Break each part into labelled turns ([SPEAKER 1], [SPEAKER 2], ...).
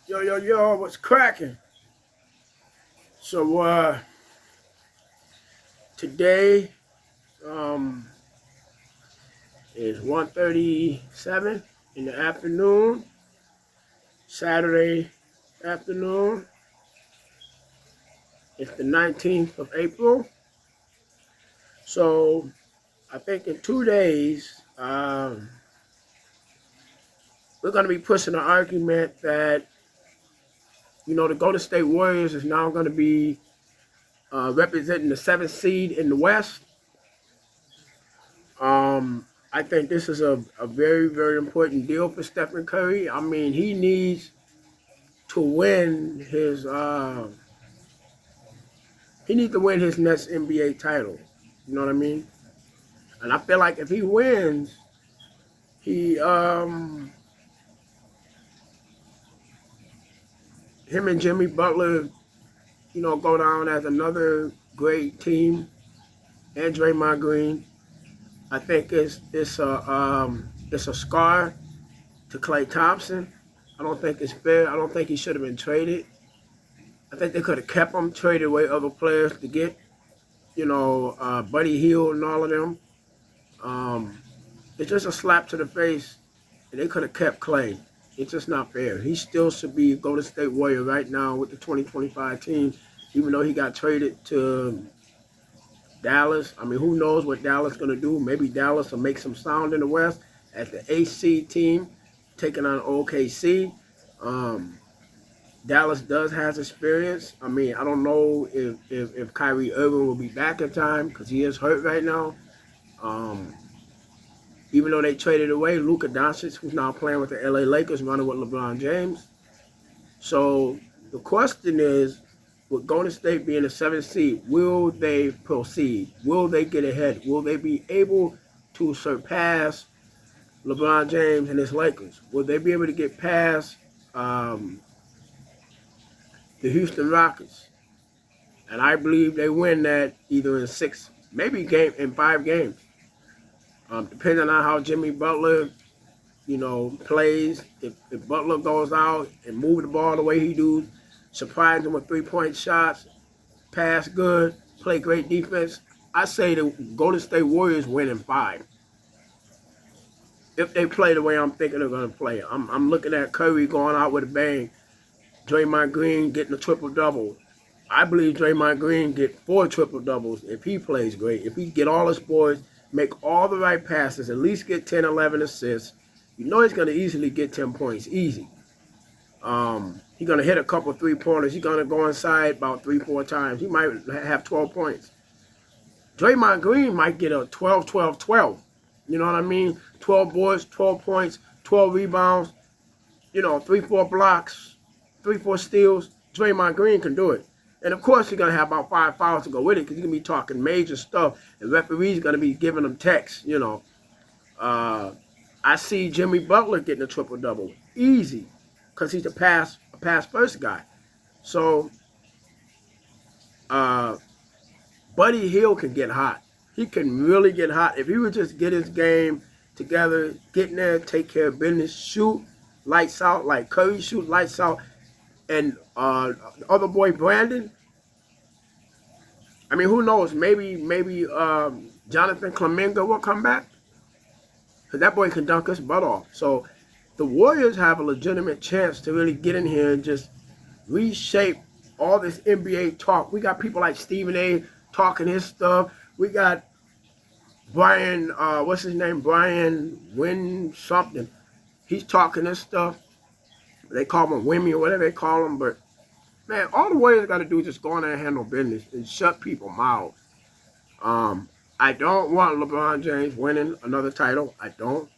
[SPEAKER 1] Yo, what's cracking? So today um is 1:37 in the afternoon, Saturday afternoon. It's the 19th of April. So I think in 2 days, we're gonna be pushing the argument that the Golden State Warriors is now gonna be representing the seventh seed in the West. I think this is a very, very important deal for Stephen Curry. I mean, he needs to win his next NBA title. You know what I mean? And I feel like if he wins, he him and Jimmy Butler, go down as another great team. And Draymond Green. I think it's a scar to Klay Thompson. I don't think it's fair. I don't think he should have been traded. I think they could have kept him, traded away other players to get, Buddy Hield and all of them. It's just a slap to the face, and they could have kept Klay. It's just not fair. He still should be Golden State Warrior right now with the 2025 team, even though he got traded to Dallas. I mean, who knows what Dallas is going to do? Maybe Dallas will make some sound in the West as the AC team taking on OKC. Dallas does has experience. I mean, I don't know if Kyrie Irving will be back in time because he is hurt right now. Even though they traded away Luka Doncic, who's now playing with the LA Lakers, running with LeBron James. So the question is, with Golden State being the seventh seed, will they proceed? Will they get ahead? Will they be able to surpass LeBron James and his Lakers? Will they be able to get past the Houston Rockets? And I believe they win that either in 6, maybe in 5 games. Depending on how Jimmy Butler, plays. If Butler goes out and move the ball the way he do, surprise them with 3-point shots, pass good, play great defense, I say the Golden State Warriors win in 5. If they play the way I'm thinking they're going to play. I'm looking at Curry going out with a bang. Draymond Green getting a triple-double. I believe Draymond Green get 4 triple-doubles if he plays great. If he get all his boards, make all the right passes, at least get 10, 11 assists, he's going to easily get 10 points. Easy. He's going to hit a couple 3-pointers. He's going to go inside about 3-4 times. He might have 12 points. Draymond Green might get a 12, 12, 12. You know what I mean? 12 boards, 12 points, 12 rebounds, 3-4 blocks, 3-4 steals. Draymond Green can do it. And, of course, he's going to have about 5 fouls to go with it because he's going to be talking major stuff. And referees are going to be giving him texts, I see Jimmy Butler getting a triple-double. Easy. Because he's a pass first guy. So, Buddy Hield can get hot. He can really get hot. If he would just get his game together, get in there, take care of business, shoot lights out like Curry shoot lights out, and the other boy Brandon, I mean, who knows? Maybe Jonathan Cleminga will come back. Because that boy can dunk his butt off. So the Warriors have a legitimate chance to really get in here and just reshape all this NBA talk. We got people like Stephen A. talking his stuff. We got Brian, what's his name? Brian Win something. He's talking his stuff. They call him Wimmy or whatever they call him. But, man, all the Warriors got to do is just go in there and handle business and shut people's mouths. I don't want LeBron James winning another title. I don't.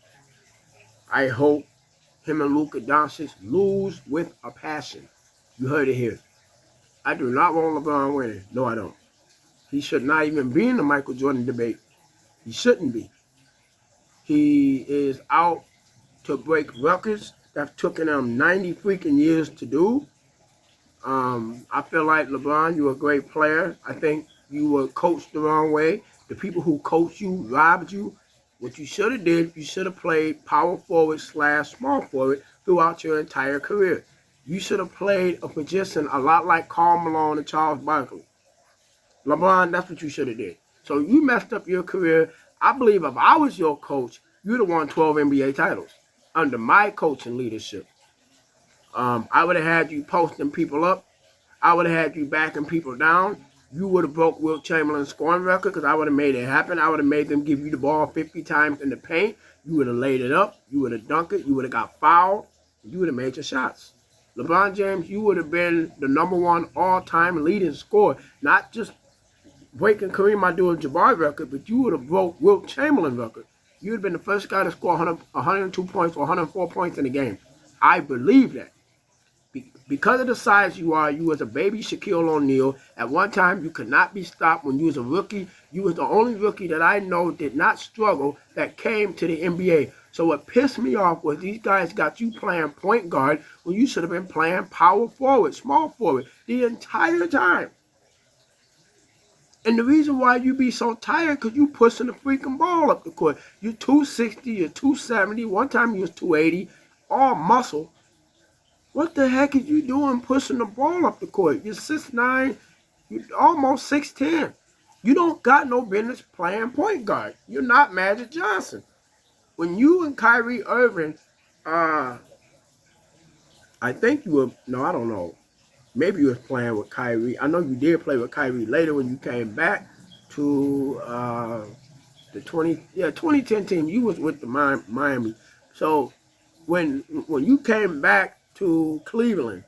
[SPEAKER 1] I hope him and Luka Doncic lose with a passion. You heard it here. I do not want LeBron winning. No, I don't. He should not even be in the Michael Jordan debate. He shouldn't be. He is out to break records that took him 90 freaking years to do. I feel like, LeBron, you're a great player. I think you were coached the wrong way. The people who coached you robbed you. What you should have did, you should have played power forward / small forward throughout your entire career. You should have played a position a lot like Karl Malone and Charles Barkley. LeBron, that's what you should have did. So you messed up your career. I believe if I was your coach, you'd have won 12 NBA titles under my coaching leadership. I would have had you posting people up. I would have had you backing people down. You would have broke Wilt Chamberlain's scoring record because I would have made it happen. I would have made them give you the ball 50 times in the paint. You would have laid it up. You would have dunked it. You would have got fouled. You would have made your shots. LeBron James, you would have been the #1 all-time leading scorer. Not just breaking Kareem Abdul-Jabbar record, but you would have broke Wilt Chamberlain's record. You would have been the first guy to score 102 points or 104 points in a game. I believe that. Because of the size you are, you was a baby Shaquille O'Neal. At one time, you could not be stopped when you was a rookie. You was the only rookie that I know did not struggle that came to the NBA. So what pissed me off was these guys got you playing point guard when you should have been playing power forward, small forward, the entire time. And the reason why you be so tired because you pushing the freaking ball up the court. You're 260, you're 270. One time you was 280, all muscle. What the heck is you doing pushing the ball up the court? You're 6'9", you're almost 6'10". You don't got no business playing point guard. You're not Magic Johnson. When you and Kyrie Irving, I think you were, no, I don't know. Maybe you was playing with Kyrie. I know you did play with Kyrie later when you came back to the 2010 team. You was with the Miami. So when you came back to Cleveland,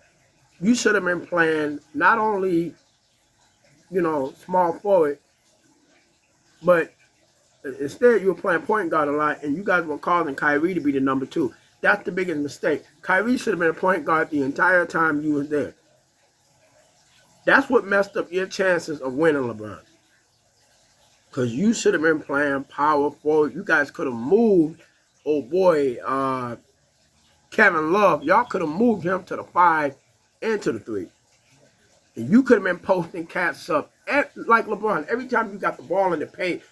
[SPEAKER 1] you should have been playing not only, small forward, but instead you were playing point guard a lot, and you guys were causing Kyrie to be the #2. That's the biggest mistake. Kyrie should have been a point guard the entire time you was there. That's what messed up your chances of winning, LeBron. Because you should have been playing power forward. You guys could have moved, Kevin Love. Y'all could have moved him to the 5 and to the 3. And you could have been posting cats up. Like LeBron, every time you got the ball in the paint,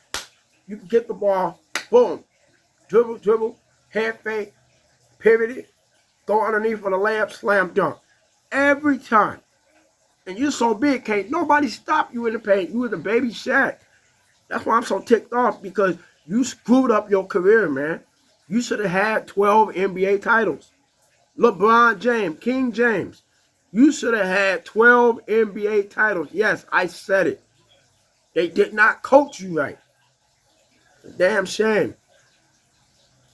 [SPEAKER 1] you can get the ball, boom, dribble, head fake, pivot it, go underneath for the layup, slam dunk. Every time. And you're so big, can't nobody stop you in the paint. You was a baby Shaq. That's why I'm so ticked off, because you screwed up your career, man. You should have had 12 NBA titles. LeBron James, King James, you should have had 12 NBA titles. Yes, I said it. They did not coach you right. It's a damn shame.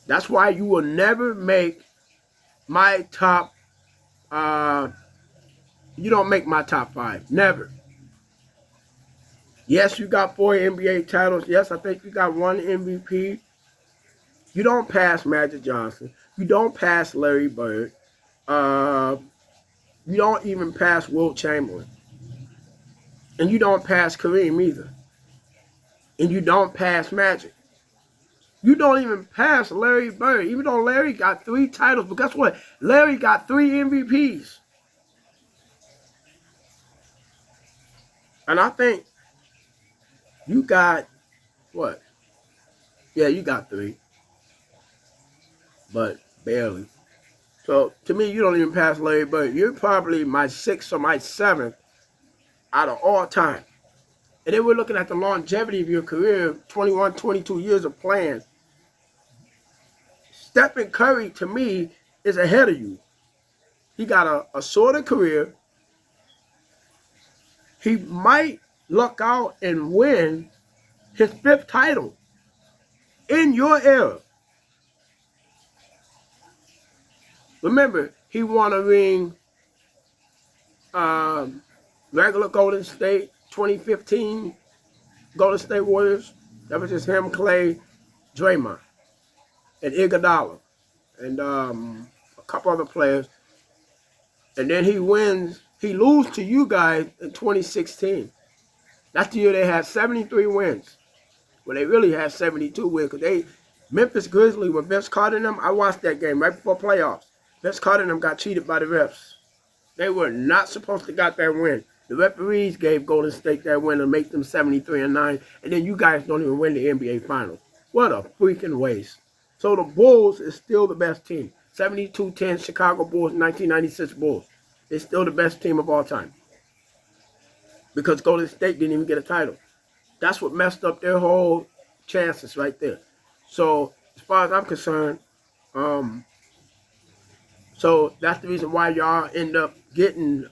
[SPEAKER 1] That's why you will never make my top, you don't make my top 5. Never. Yes, you got 4 NBA titles. Yes, I think you got 1 MVP. You don't pass Magic Johnson. You don't pass Larry Bird. You don't even pass Wilt Chamberlain. And you don't pass Kareem either. And you don't pass Magic. You don't even pass Larry Bird, even though Larry got 3 titles. But guess what? Larry got 3 MVPs. And I think you got, what? Yeah, you got 3. But barely. So, to me, you don't even pass Larry Bird. You're probably my 6th or my 7th out of all time. And then we're looking at the longevity of your career, 21, 22 years of playing. Stephen Curry, to me, is ahead of you. He got a shorter career. He might luck out and win his 5th title in your era. Remember, he won a ring, regular Golden State, 2015 Golden State Warriors. That was just him, Clay, Draymond, and Iguodala, and a couple other players. And then he loses to you guys in 2016. That's the year they had 73 wins. Well, they really had 72 wins, because Memphis Grizzlies with Vince Carter and them, I watched that game right before playoffs. Vince Carter and them got cheated by the refs. They were not supposed to got that win. The referees gave Golden State that win to make them 73-9, and then you guys don't even win the NBA Finals. What a freaking waste. So the Bulls is still the best team. 72-10 Chicago Bulls, 1996 Bulls. They're still the best team of all time. Because Golden State didn't even get a title. That's what messed up their whole chances right there. So as far as I'm concerned, so that's the reason why y'all end up getting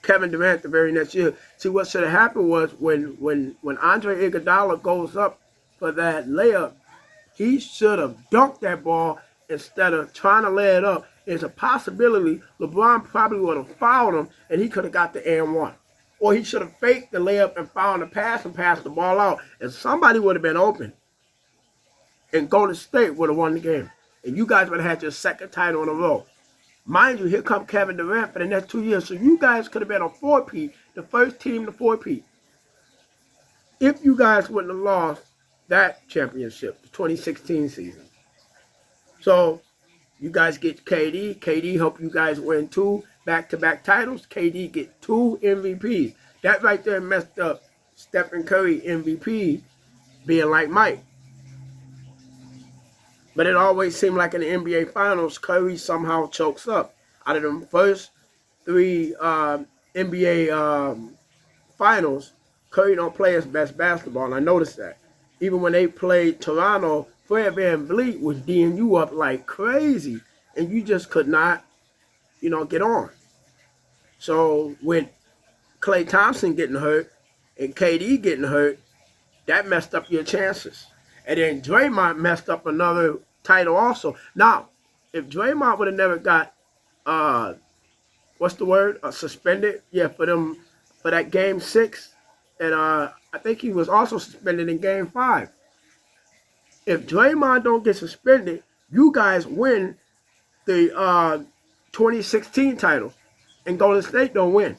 [SPEAKER 1] Kevin Durant the very next year. See, what should have happened was when Andre Iguodala goes up for that layup, he should have dunked that ball instead of trying to lay it up. There's a possibility LeBron probably would have fouled him and he could have got the and one. Or he should have faked the layup and fouled the pass and passed the ball out. And somebody would have been open. And Golden State would have won the game. And you guys would have had your second title in a row. Mind you, here come Kevin Durant for the next 2 years. So you guys could have been a four-peat, the first team to four-peat. If you guys wouldn't have lost that championship, the 2016 season. So you guys get KD. KD helped you guys win 2 back-to-back titles. KD get 2 MVPs. That right there messed up Stephen Curry MVP being like Mike. But it always seemed like in the NBA Finals, Curry somehow chokes up. Out of the first 3 NBA Finals, Curry don't play his best basketball, and I noticed that. Even when they played Toronto, Fred VanVleet was D'ing you up like crazy, and you just could not, get on. So with Klay Thompson getting hurt and KD getting hurt, that messed up your chances. And then Draymond messed up another title also. Now, if Draymond would have never got, suspended, for that game 6, and I think he was also suspended in game 5. If Draymond don't get suspended, you guys win the 2016 title, and Golden State don't win.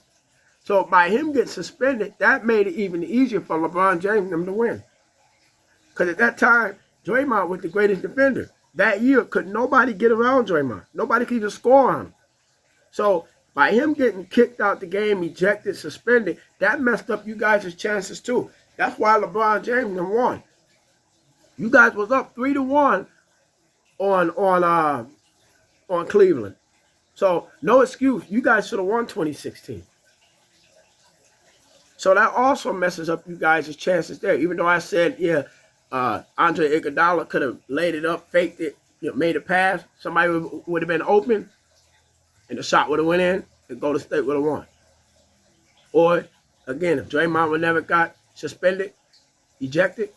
[SPEAKER 1] So by him getting suspended, that made it even easier for LeBron James and them to win. Because at that time, Draymond was the greatest defender. That year, could nobody get around Draymond. Nobody could even score on him. So by him getting kicked out the game, ejected, suspended, that messed up you guys' chances too. That's why LeBron James won. You guys was up 3-1 on Cleveland. So no excuse. You guys should have won 2016. So that also messes up you guys' chances there. Even though I said, Andre Iguodala could have laid it up, faked it, made a pass. Somebody would have been open, and the shot would have went in, and Golden State would have won. Or, again, if Draymond would never got suspended, ejected,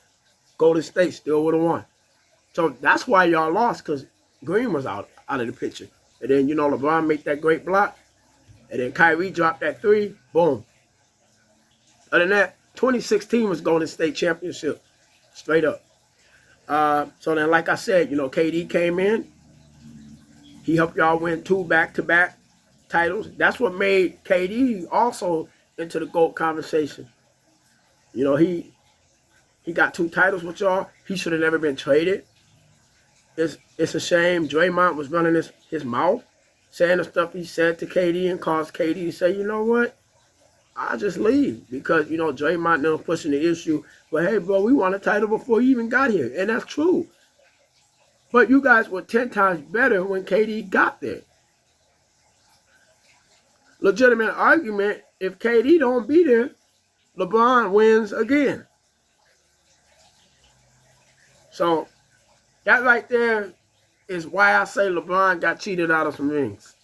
[SPEAKER 1] Golden State still would have won. So that's why y'all lost, because Green was out of the picture. And then, LeBron made that great block, and then Kyrie dropped that 3, boom. Other than that, 2016 was Golden State championship. Straight up. So then, like I said, KD came in. He helped y'all win 2 back-to-back titles. That's what made KD also into the GOAT conversation. He got 2 titles with y'all. He should have never been traded. It's a shame Draymond was running his mouth, saying the stuff he said to KD and caused KD to say, you know what? I'll just leave because, Draymond never pushing the issue. But, hey, bro, we won a title before you even got here. And that's true. But you guys were 10 times better when KD got there. Legitimate argument, if KD don't be there, LeBron wins again. So, that right there is why I say LeBron got cheated out of some rings.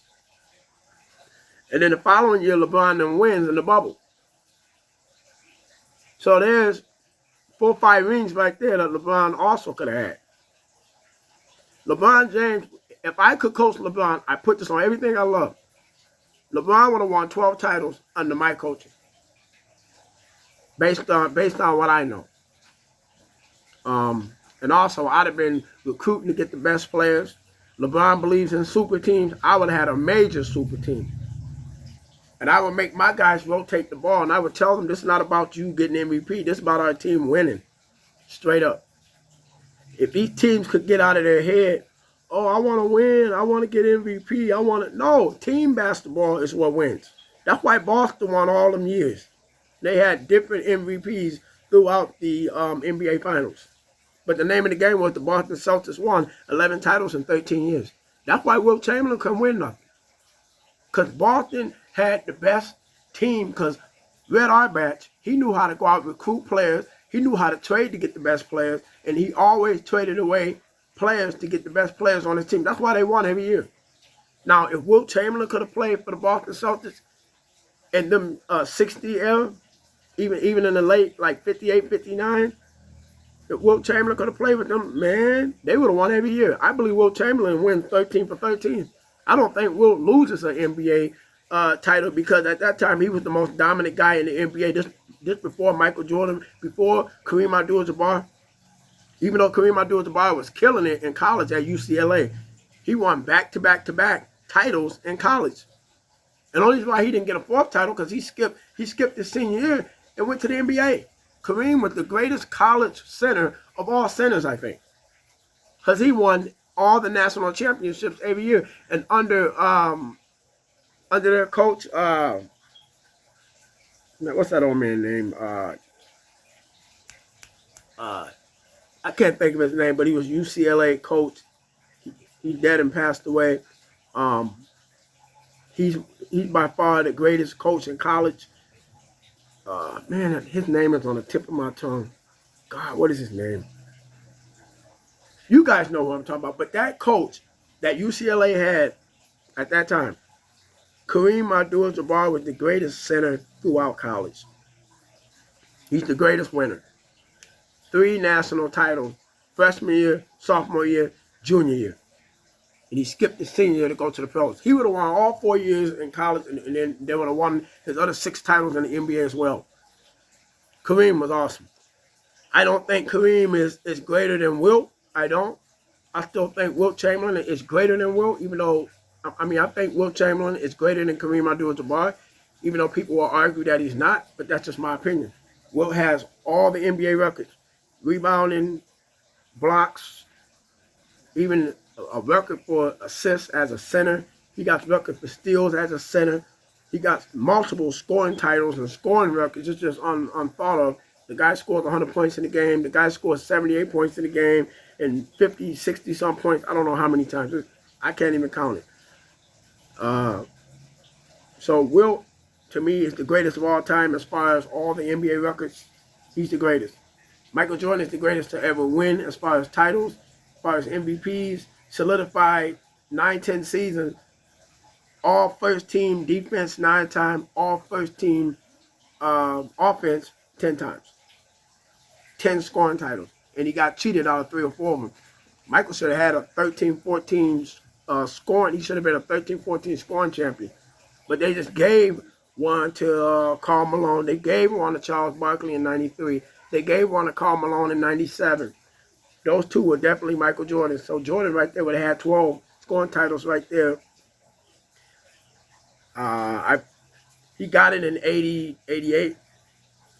[SPEAKER 1] And then the following year, LeBron then wins in the bubble. So there's 4 or 5 rings right there that LeBron also could have had. LeBron James, if I could coach LeBron, I put this on everything I love. LeBron would have won 12 titles under my coaching. Based on what I know. And also, I'd have been recruiting to get the best players. LeBron believes in super teams. I would have had a major super team. And I would make my guys rotate the ball, and I would tell them this is not about you getting MVP. This is about our team winning. Straight up. If these teams could get out of their head, oh, I want to win, I want to get MVP, No, team basketball is what wins. That's why Boston won all them years. They had different MVPs throughout the NBA Finals. But the name of the game was the Boston Celtics won 11 titles in 13 years. That's why Wilt Chamberlain couldn't win nothing. because Boston had the best team because Red Auerbach, he knew how to go out and recruit players. He knew how to trade to get the best players, and he always traded away players to get the best players on his team. That's why they won every year. Now, if Wilt Chamberlain could have played for the Boston Celtics in them 60 era, even in the late, like 58, 59, if Wilt Chamberlain could have played with them, man, they would have won every year. I believe Wilt Chamberlain wins 13 for 13. I don't think Wilt loses an NBA title because at that time he was the most dominant guy in the NBA. This before Michael Jordan, before Kareem Abdul-Jabbar. Even though Kareem Abdul-Jabbar was killing it in college at UCLA, he won back-to-back-to-back titles in college. And the only reason why he didn't get a fourth title because he skipped his senior year and went to the NBA. Kareem was the greatest college center of all centers, I think, because he won all the national championships every year. And under their coach, what's that old man's name? I can't think of his name, but he was UCLA coach. He's dead and passed away. He's by far the greatest coach in college. Man, his name is on the tip of my tongue. God, what is his name? You guys know what I'm talking about. But that coach that UCLA had at that time, Kareem Abdul-Jabbar was the greatest center throughout college. He's the greatest winner. 3 national titles, freshman year, sophomore year, junior year. And he skipped his senior year to go to the pros. He would have won all 4 years in college, and then they would have won his other 6 titles in the NBA as well. Kareem was awesome. I don't think Kareem is greater than Wilt. I don't. I still think Wilt Chamberlain is greater than Wilt, even though, I think Wilt Chamberlain is greater than Kareem Abdul-Jabbar, even though people will argue that he's not, but that's just my opinion. Wilt has all the NBA records. Rebounding, blocks, even a record for assists as a center. He got record for steals as a center. He got multiple scoring titles and scoring records. It's just unthought of. The guy scores 100 points in the game. The guy scores 78 points in the game and 50, 60 some points. I don't know how many times. I can't even count it. So Wilt, to me, is the greatest of all time as far as all the NBA records. He's the greatest. Michael Jordan is the greatest to ever win as far as titles, as far as MVPs, solidified 9-10 seasons, all first team defense 9 times, all first team offense 10 times. 10 scoring titles. And he got cheated out of 3 or 4 of them. Michael should have had a 13-14 scoring. He should have been a 13-14 scoring champion. But they just gave one to Karl Malone. They gave one to Charles Barkley in 93. They gave one to Karl Malone in 97. Those 2 were definitely Michael Jordan. So Jordan right there would have had 12 scoring titles right there. He got it in 80, 88.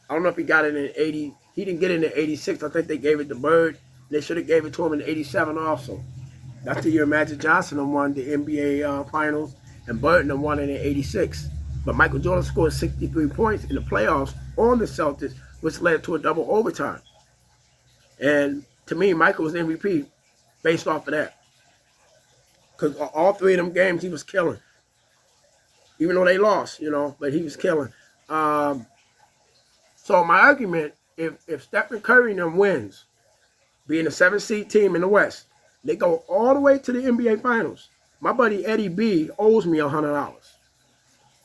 [SPEAKER 1] I don't know if he got it in 80. He didn't get it in 86. I think they gave it to Bird. They should have gave it to him in 87 also. That's the year Magic Johnson won the NBA Finals, and Bird won it in 86. But Michael Jordan scored 63 points in the playoffs on the Celtics, which led to a double overtime. And to me, Michael was MVP based off of that. Because all 3 of them games, he was killing. Even though they lost, but he was killing. So my argument, if Stephen Curry and them wins, being the 7th seed team in the West, they go all the way to the NBA Finals. My buddy Eddie B owes me $100.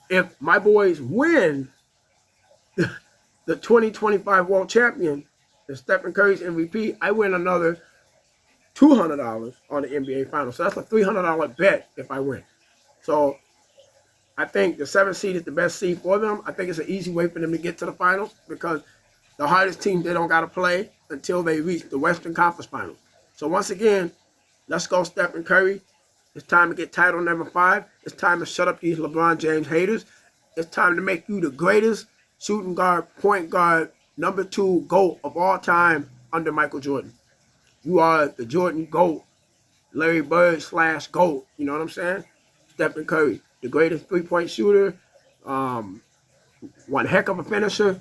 [SPEAKER 1] If my boys win the 2025 World Champion, if Stephen Curry's MVP, I win another $200 on the NBA Finals. So that's a $300 bet if I win. So I think the 7th seed is the best seed for them. I think it's an easy way for them to get to the finals because the hardest team they don't got to play until they reach the Western Conference Finals. So once again, let's go Stephen Curry. It's time to get title number 5. It's time to shut up these LeBron James haters. It's time to make you the greatest shooting guard, point guard, number 2 GOAT of all time under Michael Jordan. You are the Jordan GOAT, Larry Bird / GOAT. You know what I'm saying? Stephen Curry, the greatest 3-point shooter, one heck of a finisher.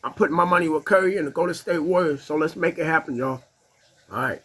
[SPEAKER 1] I'm putting my money with Curry and the Golden State Warriors, so let's make it happen, y'all. All right.